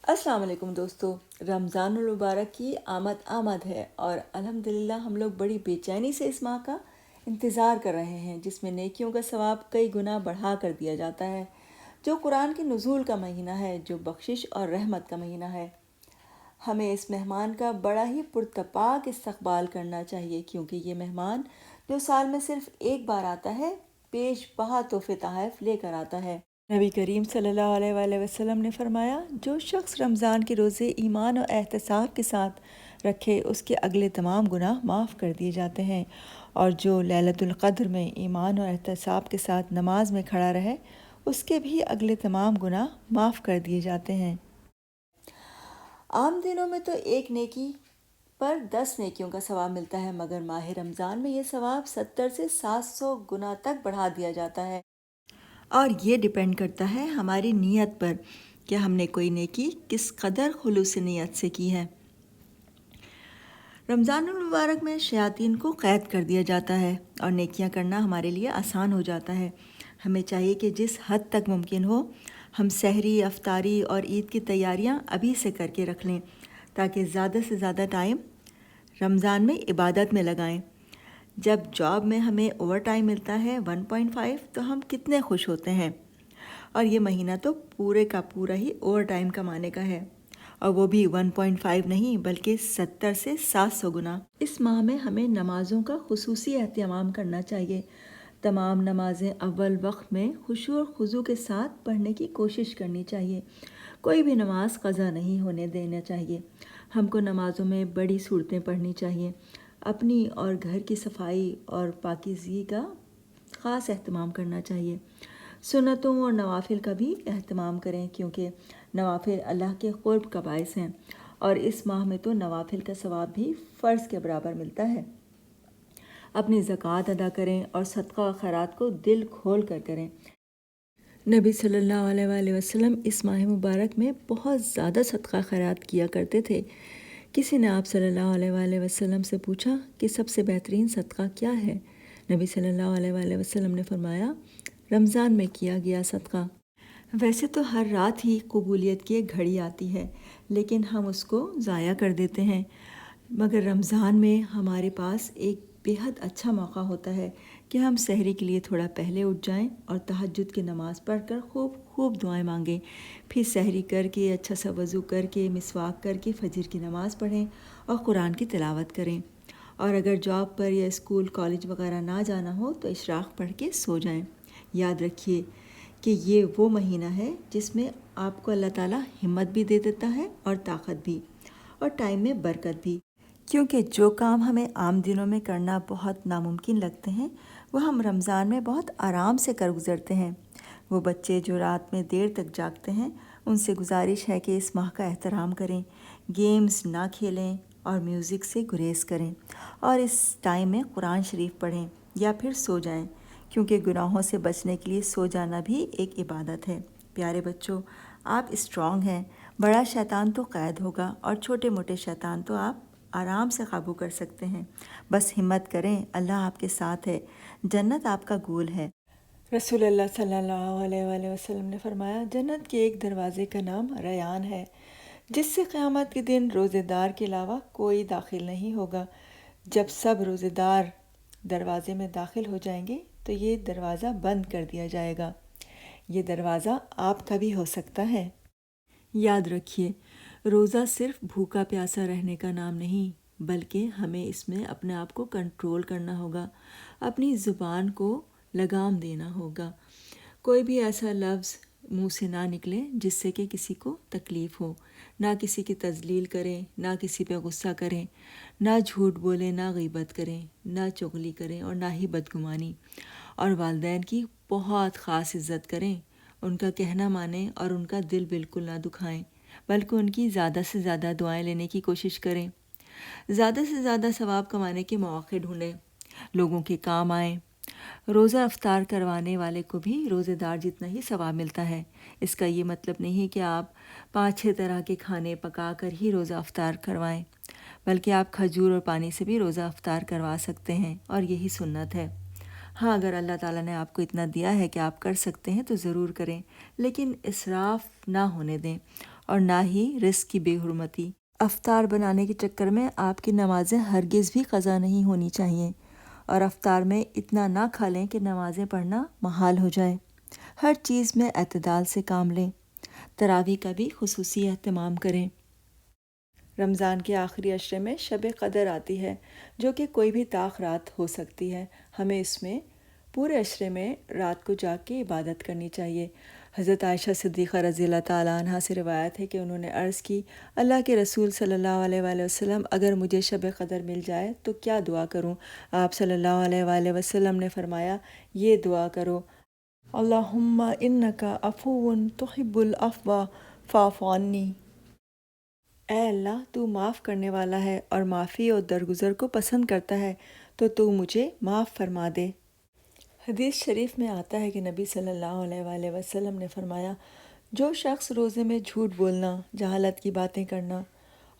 अस्सलाम वालेकुम दोस्तों। रमज़ान मुबारक की आमद है और अल्हम्दुलिल्लाह हम लोग बड़ी बेचैनी से इस माह का इंतज़ार कर रहे हैं, जिसमें नेकियों का सवाब कई गुना बढ़ा कर दिया जाता है। जो कुरान के नुज़ूल का महीना है, जो बख्शिश और रहमत का महीना है, हमें इस मेहमान का बड़ा ही पुरतपाक इस्तकबाल करना चाहिए, क्योंकि ये मेहमान जो साल में सिर्फ एक बार आता है, पेश बहा तोहफ़े तोहफ़ लेकर आता है। नबी करीम सल्लल्लाहु अलैहि वसल्लम ने फरमाया, जो शख्स रमज़ान के रोज़े ईमान और एहतिसाब के साथ रखे, उसके अगले तमाम गुनाह माफ़ कर दिए जाते हैं, और जो लैलतुल क़द्र में ईमान और एहतिसाब के साथ नमाज में खड़ा रहे, उसके भी अगले तमाम गुनाह माफ़ कर दिए जाते हैं। आम दिनों में तो एक नेकी पर 10 नेकियों का सवाब मिलता है, मगर माह रमज़ान में ये सवाब 70 से 700 गुना तक बढ़ा दिया जाता है। और ये डिपेंड करता है हमारी नीयत पर कि हमने कोई नेकी किस कदर खुलूस नीयत से की है। रमज़ान मुबारक में शयातीन को क़ैद कर दिया जाता है और नेकियां करना हमारे लिए आसान हो जाता है। हमें चाहिए कि जिस हद तक मुमकिन हो हम सहरी, अफ्तारी और ईद की तैयारियां अभी से करके रख लें, ताकि ज़्यादा से ज़्यादा टाइम रमज़ान में इबादत में लगाएं। जब जॉब में हमें ओवर टाइम मिलता है 1.5, तो हम कितने खुश होते हैं। और ये महीना तो पूरे का पूरा ही ओवर टाइम कमाने का है, और वो भी 1.5 नहीं बल्कि 70 से 700 गुना। इस माह में हमें नमाज़ों का खुसूसी एहतमाम करना चाहिए। तमाम नमाज़ें अव्वल वक्त में खुशू और खुजू के साथ पढ़ने की कोशिश करनी चाहिए। कोई भी नमाज क़ज़ा नहीं होने देना चाहिए। हमको नमाज़ों में बड़ी सूरतें पढ़नी चाहिए। अपनी और घर की सफाई और पाकीज़गी का ख़ास एहतमाम करना चाहिए। सुन्नतों और नवाफिल का भी एहतमाम करें, क्योंकि नवाफिल अल्लाह के क़ुर्ब का बाइस हैं, और इस माह में तो नवाफिल का सवाब भी फ़र्ज़ के बराबर मिलता है। अपनी ज़कात अदा करें और सदका व खैरात को दिल खोल कर करें। नबी सल्लल्लाहु अलैहि वसल्लम इस माह मुबारक में बहुत ज़्यादा सदका खैरात किया करते थे। किसी ने आप सल्लल्लाहु अलैहि वसल्लम से पूछा कि सबसे बेहतरीन सदका क्या है? नबी सल्लल्लाहु अलैहि वसल्लम ने फरमाया, रमज़ान में किया गया सदका। वैसे तो हर रात ही कबूलियत की एक घड़ी आती है, लेकिन हम उसको ज़ाया कर देते हैं। मगर रमज़ान में हमारे पास एक बेहद अच्छा मौका होता है कि हम सहरी के लिए थोड़ा पहले उठ जाएं और तहज्जुद की नमाज़ पढ़कर खूब खूब दुआएं मांगें। फिर सहरी करके अच्छा सा वज़ू करके मिसवाक करके फ़जर की नमाज़ पढ़ें और कुरान की तिलावत करें। और अगर जॉब पर या स्कूल कॉलेज वगैरह ना जाना हो तो इशराक़ पढ़ के सो जाएं। याद रखिए कि ये वो महीना है जिसमें आपको अल्लाह ताला हिम्मत भी दे देता है और ताकत भी, और टाइम में बरकत भी। क्योंकि जो काम हमें आम दिनों में करना बहुत नामुमकिन लगते हैं, वो हम रमज़ान में बहुत आराम से कर गुज़रते हैं। वो बच्चे जो रात में देर तक जागते हैं, उनसे गुजारिश है कि इस माह का एहतराम करें, गेम्स ना खेलें और म्यूज़िक से गुरेज करें, और इस टाइम में कुरान शरीफ पढ़ें या फिर सो जाएं, क्योंकि गुनाहों से बचने के लिए सो जाना भी एक इबादत है। प्यारे बच्चों, आप स्ट्रॉन्ग हैं। बड़ा शैतान तो कैद होगा और छोटे मोटे शैतान तो आप आराम से काबू कर सकते हैं। बस हिम्मत करें, अल्लाह आपके साथ है, जन्नत आपका गोल है। रसूलुल्लाह सल्लल्लाहु अलैहि वसल्लम ने फरमाया, जन्नत के एक दरवाज़े का नाम रयान है, जिससे क़यामत के दिन रोज़ेदार के अलावा कोई दाखिल नहीं होगा। जब सब रोज़ेदार दरवाज़े में दाखिल हो जाएंगे तो ये दरवाज़ा बंद कर दिया जाएगा। ये दरवाज़ा आपका भी हो सकता है। याद रखिए, रोज़ा सिर्फ भूखा प्यासा रहने का नाम नहीं, बल्कि हमें इसमें अपने आप को कंट्रोल करना होगा, अपनी ज़ुबान को लगाम देना होगा। कोई भी ऐसा लफ्ज़ मुंह से ना निकले जिससे कि किसी को तकलीफ़ हो। ना किसी की तज़लील करें, ना किसी पे गुस्सा करें, ना झूठ बोलें, ना गीबत करें, ना चुगली करें और ना ही बदगुमानी। और वालिदैन की बहुत ख़ास इज़्ज़त करें, उनका कहना मानें और उनका दिल बिल्कुल ना दुखाएं, बल्कि उनकी ज़्यादा से ज़्यादा दुआएं लेने की कोशिश करें। ज़्यादा से ज़्यादा सवाब कमाने के मौके ढूंढें, लोगों के काम आएँ। रोज़ा अफ्तार करवाने वाले को भी रोज़ेदार जितना ही सवाब मिलता है। इसका ये मतलब नहीं कि आप 5-6 तरह के खाने पका कर ही रोज़ा अफ्तार करवाएं, बल्कि आप खजूर और पानी से भी रोज़ा अफ्तार करवा सकते हैं, और यही सुन्नत है। हाँ, अगर अल्लाह ताला ने आपको इतना दिया है कि आप कर सकते हैं तो ज़रूर करें, लेकिन इसराफ़ ना होने दें اور نہ ہی رزق کی بے حرمتی۔ افطار بنانے کے چکر میں آپ کی نمازیں ہرگز بھی قضا نہیں ہونی چاہیے، اور افطار میں اتنا نہ کھا لیں کہ نمازیں پڑھنا محال ہو جائے۔ ہر چیز میں اعتدال سے کام لیں۔ تراویح کا بھی خصوصی اہتمام کریں۔ رمضان کے آخری عشرے میں شب قدر آتی ہے، جو کہ کوئی بھی طاق رات ہو سکتی ہے۔ ہمیں اس میں پورے عشرے میں رات کو جاگ کے عبادت کرنی چاہیے۔ حضرت عائشہ صدیقہ رضی اللہ تعالیٰ عنہ سے روایت ہے کہ انہوں نے عرض کی، اللہ کے رسول صلی اللہ علیہ وآلہ وسلم، اگر مجھے شب قدر مل جائے تو کیا دعا کروں؟ آپ صلی اللہ علیہ وآلہ وسلم نے فرمایا، یہ دعا کرو، اللہم انکا عفو تحب العفو فاعف عنی۔ اے اللہ، تو معاف کرنے والا ہے اور معافی اور درگزر کو پسند کرتا ہے، تو مجھے معاف فرما دے۔ حدیث شریف میں آتا ہے کہ نبی صلی اللہ علیہ وآلہ وسلم نے فرمایا، جو شخص روزے میں جھوٹ بولنا، جہالت کی باتیں کرنا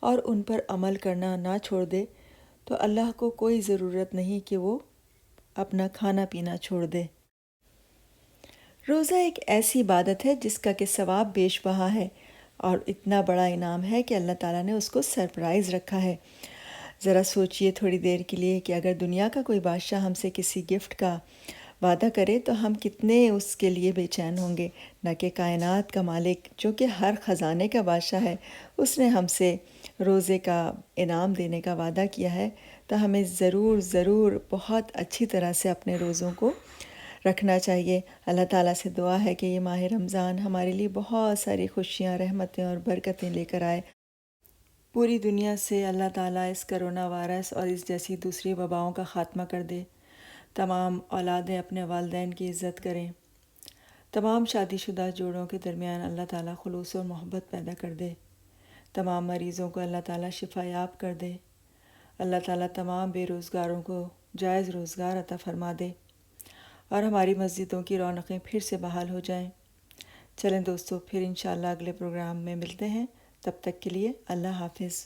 اور ان پر عمل کرنا نہ چھوڑ دے تو اللہ کو کوئی ضرورت نہیں کہ وہ اپنا کھانا پینا چھوڑ دے۔ روزہ ایک ایسی عبادت ہے جس کا کہ ثواب بیش بہا ہے اور اتنا بڑا انعام ہے کہ اللہ تعالیٰ نے اس کو سرپرائز رکھا ہے۔ ذرا سوچئے تھوڑی دیر کے لیے کہ اگر دنیا کا کوئی بادشاہ ہم سے کسی گفٹ کا وعدہ کرے تو ہم کتنے اس کے لیے بے چین ہوں گے، نہ کہ کائنات کا مالک جو کہ ہر خزانے کا بادشاہ ہے، اس نے ہم سے روزے کا انعام دینے کا وعدہ کیا ہے، تو ہمیں ضرور بہت اچھی طرح سے اپنے روزوں کو رکھنا چاہیے۔ اللہ تعالیٰ سے دعا ہے کہ یہ ماہ رمضان ہمارے لیے بہت ساری خوشیاں، رحمتیں اور برکتیں لے کر آئے۔ پوری دنیا سے اللہ تعالیٰ اس کرونا وائرس اور اس جیسی دوسری وباؤں کا خاتمہ کر دے۔ تمام اولادیں اپنے والدین کی عزت کریں۔ تمام شادی شدہ جوڑوں کے درمیان اللہ تعالیٰ خلوص اور محبت پیدا کر دے۔ تمام مریضوں کو اللہ تعالیٰ شفا یاب کر دے۔ اللہ تعالیٰ تمام بے روزگاروں کو جائز روزگار عطا فرما دے اور ہماری مسجدوں کی رونقیں پھر سے بحال ہو جائیں۔ چلیں دوستو، پھر انشاءاللہ اگلے پروگرام میں ملتے ہیں۔ تب تک کے لیے اللہ حافظ۔